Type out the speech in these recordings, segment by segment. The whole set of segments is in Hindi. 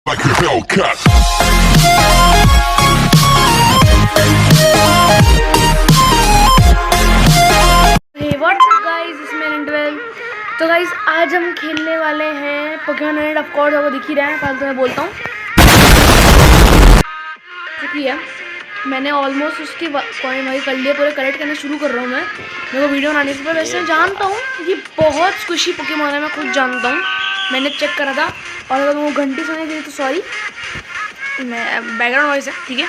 like a Hellcat. What's up guys, इसमें इंटरवल। तो गाइस आज हम खेलने वाले हैं पोकेमॉन रेड। ऑफ कोर्स आपको दिख ही रहा है, फालतू मैं बोलता हूँ। चुकी है, मैंने ऑलमोस्ट उसकी कॉइन वही कर लिया, पूरे कलेक्ट करना शुरू कर रहा हूँ। मैं मेरे को वीडियो बनाने से पहले वैसे जानता हूँ कि बहुत खुशी पोकेमॉन है, मैं खुद जानता हूँ, मैंने चेक करा था। और अगर वो घंटी सुने के लिए तो सॉरी, मैं बैकग्राउंड वॉइस है, ठीक है।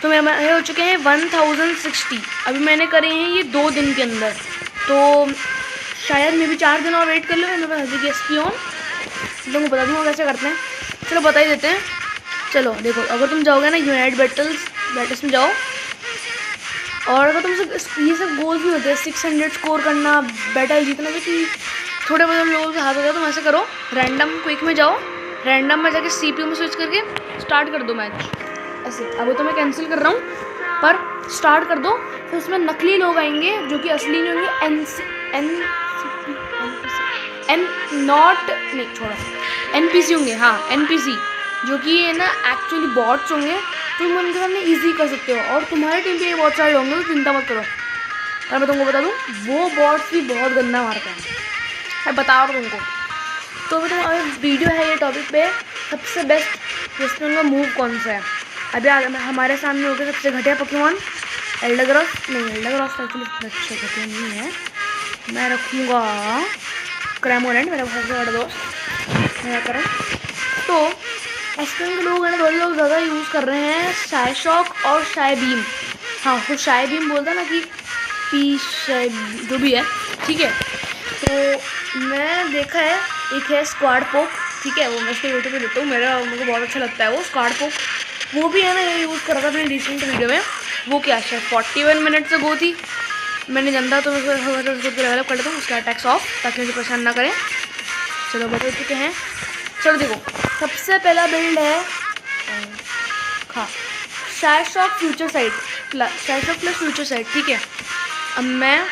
तो मेरे हो चुके हैं 1060। अभी मैंने करे हैं ये 2 दिन के अंदर, तो शायद मैं भी 4 दिन और वेट कर लूँ। मेरे पास हजी की SP ऑन, तुमको बता दूँगा कैसे करते हैं। चलो बता ही देते हैं। चलो देखो, अगर तुम जाओगे ना यूनाइट बैटल्स में जाओ, और अगर तुमसे ये सब गोल्स भी होते हैं 600 स्कोर करना, बैटल जीतना, जो कि थोड़े बहुत लोगों के हाथ होता है। तुम ऐसे करो, रैंडम क्विक में जाओ, रैंडम में जाके CPU में स्विच करके स्टार्ट कर दो मैच ऐसे। अब तो मैं कैंसिल कर रहा हूँ, पर स्टार्ट कर दो। फिर उसमें नकली लोग आएंगे जो कि असली नहीं होंगे। NPC होंगे, हाँ NPC, जो कि है ना एक्चुअली बॉट्स होंगे। तुम उनके सामने ईजी कर सकते हो, और तुम्हारे टीम पे बहुत सारे होंगे, तो चिंता मत करो। और मैं तुमको बता दूँ, वो बॉट्स भी बहुत गंदा मारते हैं, मैं बता रहा हूँ तुमको। तो अभी वीडियो है ये टॉपिक पे, सबसे बेस्ट जिसमें उनका मूव कौन सा है। अभी हमारे सामने हो गया सबसे घटिया पोकेमॉन एल्डरग्रॉस। नहीं, एल्डरग्रॉस एक्चुअली अच्छे घटिया नहीं है। मैं रखूँगा क्रैमोरेंट, मेरा सबसे बड़ा दोस्त मेरा करण। तो एसपीएम के लोग हैं ना, लोग ज़्यादा यूज़ कर रहे हैं शाय शॉक और शाय बीम। हाँ, वो शाय बीम बोलता है ना कि जो भी है, ठीक है। तो मैं देखा है, एक है स्क्वाड पोक, ठीक है, वो मैं उसको यूट्यूब पे देता हूँ, मेरे को बहुत अच्छा लगता है वो स्क्वाड पोक। वो भी है ना, ये यूज़ करा था अपनी रिसेंट वीडियो में। वो क्या शायद 41 मिनट से गो थी, मैंने जानता तो मैं उसको लेवल अप कर देता हूँ, उसका अटैक्स ऑफ, ताकि मुझे परेशान ना करें। चलो बता चुके हैं। चलो देखो, सबसे पहला बिल्ड है हाँ शाय shock future sight plus future sight, ठीक है। अब मैं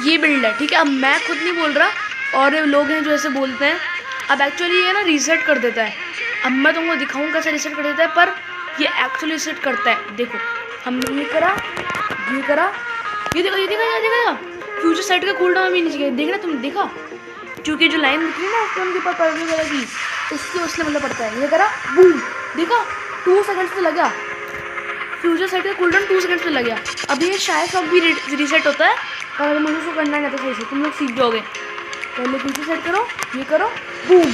ये बिल्ड है, ठीक है। अब मैं खुद नहीं बोल रहा, और लोग हैं जो ऐसे बोलते हैं। अब एक्चुअली ये ना रीसेट कर देता है। अब मैं तुमको दिखाऊँ कैसे रीसेट कर देता है, पर ये एक्चुअली रीसेट करता है। देखो, हमने ये करा, ये देखो फ्यूचर साइट का कूल डाउन भी नहीं चाहिए, देखना तुम देखा, क्योंकि जो लाइन दिख रही है ना उसके उनके ऊपर पड़ने वगैरह की, उससे उसने मतलब पड़ता है। ये करा, बूम, देखा 2 सेकंड्स पे लग गया। फ्यूचर साइट का कूल डाउन 2 सेकंड्स पे लग गया। अब ये शायद सब भी रीसेट होता है, और मुझे उसको करना नहीं आता सही से, तुम लोग सीख जाओगे। पहले फ्यूचर सेट करो, ये करो, बूम,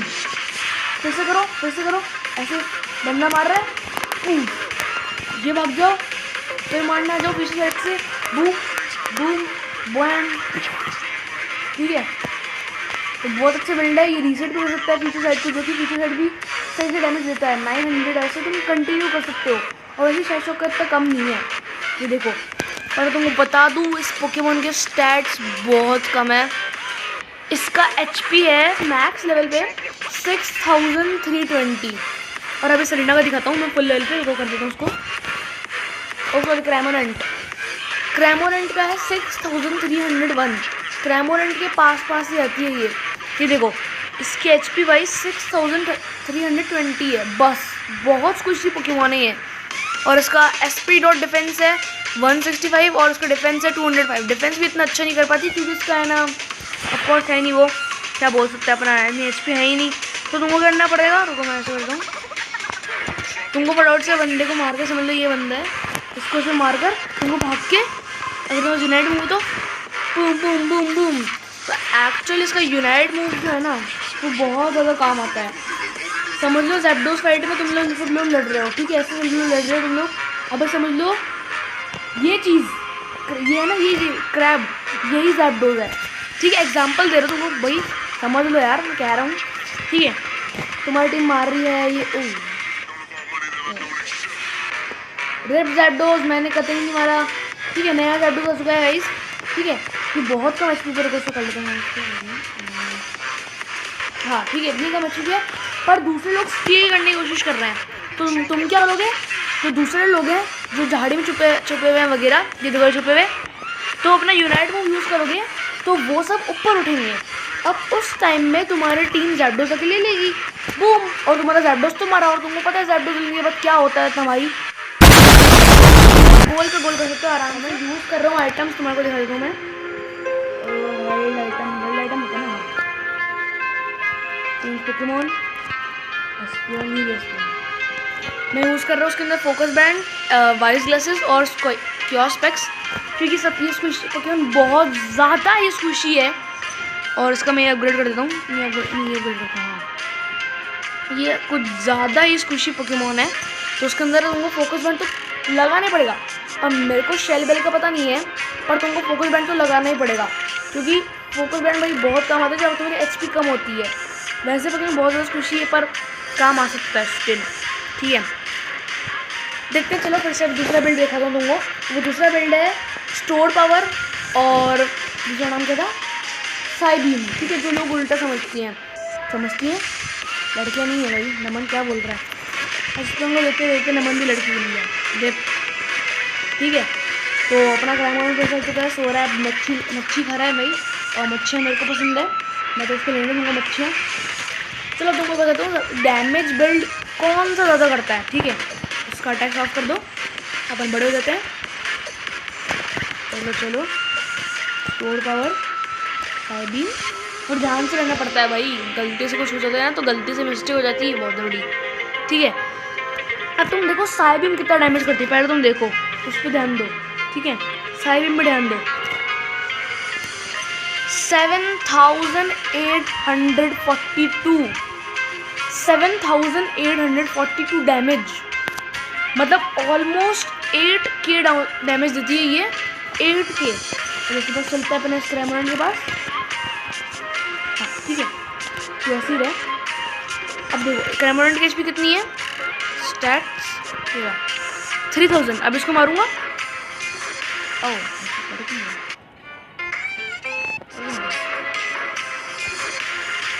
फिर से करो, ऐसे बंदा मार रहा है, बूम, ये भाग जाओ, फिर मारना जाओ फ्यूचर साइड से, बूम बूम बॉम, ठीक है। तो बहुत अच्छा बिल्ड है, ये रीसेट भी हो सकता है फ्यूचर साइड को, जो कि फ्यूचर साइड भी सही से डैमेज देता है 900। ऐसे तुम कंटिन्यू कर सकते हो, और ऐसी शायद शॉक इतना कम नहीं है, ये देखो। और तुमको बता दूँ, इस पोकेमॉन के स्टैट्स बहुत कम है। इसका HP है मैक्स लेवल पे 6320। और अभी सरीना का दिखाता हूँ मैं फुल लेवल पे, वो कर देता हूँ उसको। और सॉरी, क्रैमोरेंट का है 6301। क्रैमोरेंट के पास ही आती है ये देखो, इसकी HP वाइज 6320 है बस। बहुत कुछ ही पोकेमॉन है ये। और इसका SP डॉट डिफेंस है 165, और उसका डिफेंस है 205। डिफेंस भी इतना अच्छा नहीं कर पाती, क्योंकि इसका है ना ऑफकोर्स है नहीं, वो क्या बोल सकते हैं अपना, नहीं HP है ही नहीं। तो तुमको करना पड़ेगा, रुको मैं ऐसे करता हूँ, तुमको फटाफट से बंदे को मार के, समझ लो ये बंदा है, इसको से मार कर तुमको भाग के, अगर तुम यूनाइट मूव तो बूम बूम बूम बूम। तो एक्चुअली इसका यूनाइट मूव जो है ना, वो बहुत ज़्यादा काम आता है। समझ लो ज़ैप्डोज़ फाइट में तुम लोग सब लोग लड़ रहे हो, ठीक है, ऐसे सब लोग लड़ रहे हो तुम लोग। अब समझ लो ये चीज़, ये है ना, ये क्रैब, यही ज़ैप्डोज़ है, ठीक है। एग्जाम्पल दे रहा हूँ तुमको भाई, समझ लो यार, मैं कह रहा हूँ, ठीक है। तुम्हारी टीम मार रही है ये रेड ज़ैप्डोज़, मैंने कतई नहीं मारा, ठीक है। नया ज़ैप्डोज़ आ चुका है गाइस, ठीक है। ये बहुत कम HP पर कैसे कर लेते हैं, हाँ ठीक है, इतनी कम HP है, पर दूसरे लोग स्टील करने की कोशिश कर रहे हैं। तो तुम क्या करोगे, जो दूसरे लोग हैं जो झाड़ी में छुपे हुए हैं वगैरह, ये देखो छुपे हुए, तो अपना यूनाइट मूव यूज़ करोगे तो वो सब ऊपर उठेंगे। अब उस टाइम में तुम्हारी टीम ज़ैप्डोज़ अकेले लेगी, बूम, और तुम्हारा ज़ैप्डोस तो मारा, और तुमको पता है ज़ैप्डोस लेने के बाद क्या होता है तुम्हारी गोल पे गोल कर सकते हो आराम से। यूज़ कर रहा हूँ आइटम्स, तुम्हारे को दिखा देता हूँ मैं। वर्ल्ड आइटम होता है ना, चेंज पोकेमॉन, एस्पियन ही मैं यूज़ कर रहा हूँ। उसके अंदर फोकस बैंड, वाइज ग्लासेस और क्योस्पेक्स, क्योंकि सब ये स्क्विशी पोकेमॉन बहुत ज़्यादा ये स्क्विशी है। और इसका मैं अपग्रेड कर देता हूँ, ये अपग्रेड करता हूँ। ये कुछ ज़्यादा ही स्क्विशी पोकेमॉन है, तो उसके अंदर तुमको फोकस बैंड तो लगाना ही पड़ेगा। अब मेरे को शेल बेल का पता नहीं है, पर तुमको फोकस बैंड तो लगाना ही पड़ेगा, क्योंकि फोकस बैंड भाई बहुत काम आता है जब तुम्हारी एचपी कम होती है। वैसे पोकेमॉन बहुत ज़्यादा स्क्विशी है, पर काम आ सकता है स्टिल। ठीक है, देखते हैं। चलो फिर से दूसरा बिल्ड देखा था तुमको। वो दूसरा बिल्ड है स्टोर पावर, और दूसरा नाम क्या था, साइबीम। ठीक है, जो लोग उल्टा समझती हैं, लड़कियाँ नहीं है भाई। नमन क्या बोल रहा है, तुमको देखते देखते नमन भी लड़की बन गया देख। ठीक है, तो अपना ग्रामर कैसा चुका है, सो रहा है, मच्छी खा रहा है भाई, और मच्छियाँ मेरे को पसंद है, मैं तो उसको लेने दूँगा मच्छियाँ। चलो तुमको बताता हूँ डैमेज बिल्ड कौन सा ज़्यादा करता है। ठीक है, उसका अटैक ऑफ कर दो, अपन बड़े हो जाते हैं। चलो स्टोर पावर, साइबीम, और ध्यान से रहना पड़ता है भाई, गलती से कुछ हो जाता है ना तो गलती से मिस्टेक हो जाती है बहुत बड़ी। ठीक है, अब तुम देखो साइबीम कितना डैमेज करती है, पहले तुम देखो उस पर ध्यान दो। ठीक है, साइबीम पे ध्यान दो, 7842 डैमेज, मतलब ऑलमोस्ट 8K डैमेज देती है ये, 8K। और इसके पास चलता है अपने स्क्रैमरन के पास। हाँ ठीक है, तो ऐसे ही रहे। अब देखो स्क्रैमरन की एचपी कितनी है, स्टैट्स 3000। अब इसको मारूंगा,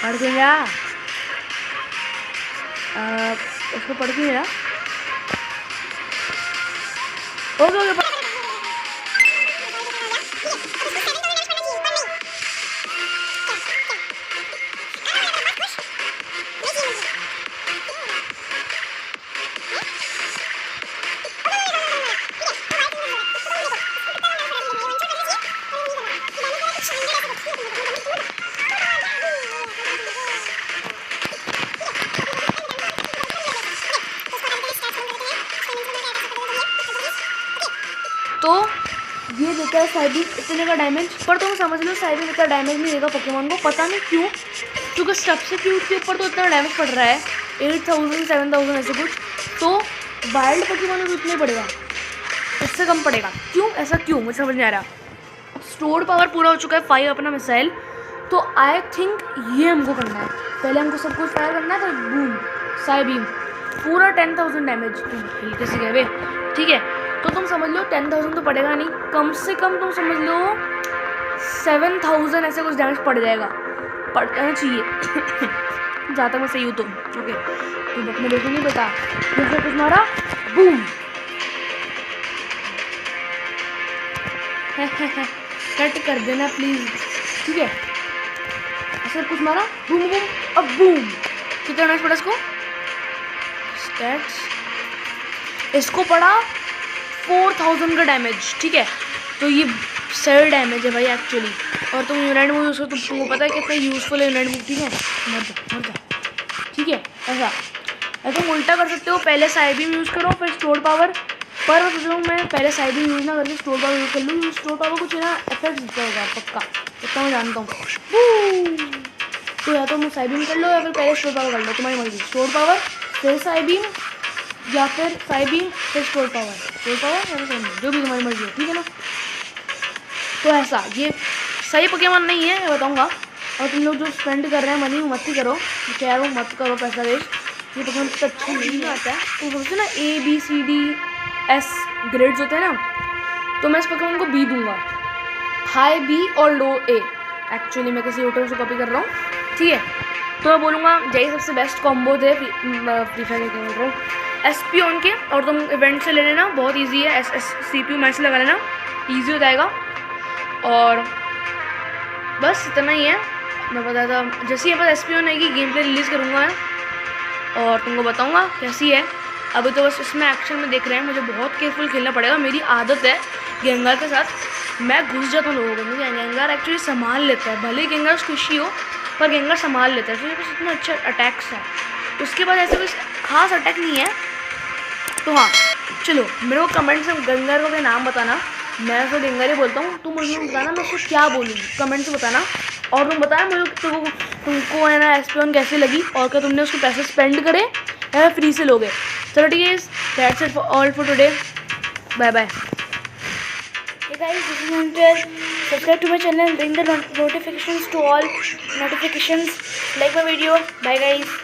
पढ़ के जा, उसको पढ़ के जा। ओके तो ये देता है साइबीम इतने का डैमेज, पर तुम समझ लो साइबीम इतना डैमेज नहीं देगा पोकेमॉन को, पता नहीं क्यों, क्योंकि सब्स्टिट्यूट के ऊपर तो इतना डैमेज पड़ रहा है 8000 7000 ऐसे कुछ, तो वाइल्ड पोकेमॉन में उतना पड़ेगा, इससे कम पड़ेगा। क्यों ऐसा, क्यों मुझे समझ नहीं आ रहा। स्टोर पावर पूरा हो चुका है 5 अपना मिसाइल, तो आई थिंक ये हमको करना है, पहले हमको सब कुछ फायर करना है, तो बूम साइबीम पूरा 10,000 डैमेज, हल्के से गए। ठीक है, तो तुम समझ लो 10,000 तो पड़ेगा नहीं, कम से कम तुम समझ लो 7,000 ऐसे कुछ डैमेज पड़ जाएगा, पड़ना चाहिए जहाँ तक मैं सही हूँ तो। ओके, तुम अपने देखो नहीं बेटा, जैसे कुछ मारा बूम कट कर देना प्लीज। ठीक है, ऐसे कुछ मारा बूम बूम, अब बूम, कितना डैमेज पड़ा इसको, स्टैट्स इसको पड़ा 4000 का डैमेज। ठीक है, तो ये सही डैमेज है भाई एक्चुअली। और तुम यूनाइट मूव यूज़ करो, तुमको पता है कितना यूज़फुल है यूनाइट मूव। ठीक है, मर जा। ठीक है, ऐसा तुम उल्टा कर सकते हो, पहले साइबीम यूज़ करो फिर स्टोर पावर, पर मैं सोच रहा हूँ मैं पहले साइबीम यूज़ ना करके स्टोर पावर यूज़ कर लूँ, स्टोर पावर कुछ ना इफेक्ट देता होगा पक्का, इतना मैं जानता हूँ। तो या तो मैं साइबीम कर लो या फिर पहले स्टोर पावर कर लो, तुम्हारी मर्जी। स्टोर पावर फिर साइबीम, या फिर साइबीम फिर स्टोर पावर या फिर जो भी तुम्हारी मर्जी है। ठीक है ना, तो ऐसा ये सही पोकेमॉन नहीं है, मैं बताऊंगा। और तुम लोग जो स्पेंड कर रहे हैं मनी, मत ही करो, कह रहा हूँ मत करो पैसा वेस्ट, ये पोकेमॉन तो अच्छा नहीं आता है। तो सोचते ना ABCDS ग्रेड्स होते हैं ना, तो मैं इस पोकेमॉन को B दूंगा, हाई B और लो A। एक्चुअली मैं किसी यूट्यूब से कॉपी कर रहा हूँ। ठीक है, तो मैं बोलूँगा यही सबसे बेस्ट कॉम्बो थे फ्री फायर के एसपीओन के, और तुम इवेंट से ले लेना, बहुत इजी है, CPU मैच लगा लेना, इजी हो जाएगा। और बस इतना ही है, मैं बता था जैसे ही बस एसपीओन आएगी गेम प्ले रिलीज़ करूँगा, और तुमको बताऊँगा कैसी है। अभी तो बस इसमें एक्शन में देख रहे हैं, मुझे बहुत केयरफुल खेलना पड़ेगा। मेरी आदत है गेंगार के साथ, मैं घुस जाता हूँ लोगों को। मुझे गेंगार एक्चुअली संभाल लेता है, भले ही गेंगार खुशी हो पर गेंगार संभाल लेता है, फिर कुछ इतना अच्छा अटैक्स है। उसके बाद ऐसे कुछ खास अटैक नहीं है। तो हाँ चलो, मेरे को कमेंट्स में गेंगार का नाम बताना, मैं उसको गेंगार ही बोलता हूँ। तुम मुझे बताना मैं उसको क्या बोलूँगी, कमेंट से बताना। और तुम बताया मुझे तुमको है ना एस्पियन कैसे लगी, और क्या तुमने उसको पैसे स्पेंड करे या फ्री से लोगे। चलो ठीक है, that's it all for today, bye bye. Hey guys, this is Mantel. Subscribe to my channel and ring the notifications to all notifications. Like my video. Bye guys.